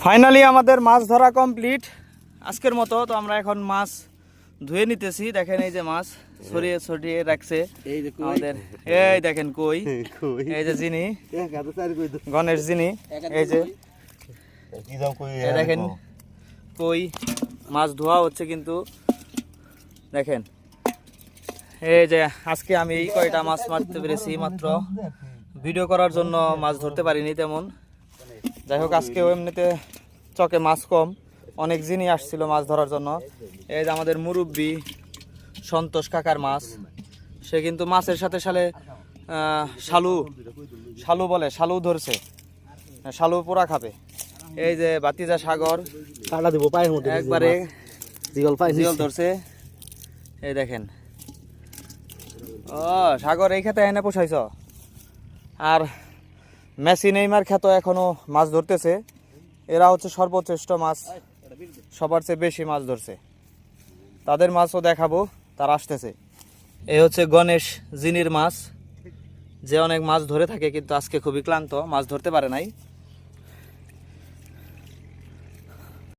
Finally আমাদের মাছ ধরা complete আজকের মতো। তো আমরা এখন মাছ ধুয়ে নিতেছি। দেখেন এই যে মাছ ছড়িয়ে ছড়িয়ে রাখছে আমাদের। এই দেখেন কই, এই যে জিনি গণেশ জিনি, এই যে দেখেন কই মাছ ধোয়া হচ্ছে। কিন্তু দেখেন এই যে আজকে আমি এই কয়টা মাছ মারতে পেরেছি মাত্র, ভিডিও করার জন্য মাছ ধরতে পারিনি তেমন। যাই হোক আজকেও এমনিতে চকে মাছ কম, অনেক জিনিস আসছিল মাছ ধরার জন্য। এই যে আমাদের মুরব্বি সন্তোষ কাকার মাছ, সে কিন্তু মাছের সাথে সাথে শালু শালু বলে, শালু ধরছে, শালু পোড়া খাবে। এই যে বাতিজা সাগর একবারে জিগল ধরছে। এই দেখেন, ও সাগর এই খেতে এনে পোষাইছ। আর মেসি নেইমার খ্যাত এখনো মাছ ধরতেছে। এরা হচ্ছে সর্বশ্রেষ্ঠ মাছ, সবার চেয়ে বেশি মাছ ধরছে। তাদের মাছও দেখাবো, তারা আসতেছে। এই হচ্ছে গণেশ জিনির মাছ, যে অনেক মাছ ধরে থাকে কিন্তু আজকে খুবই ক্লান্ত, মাছ ধরতে পারে নাই।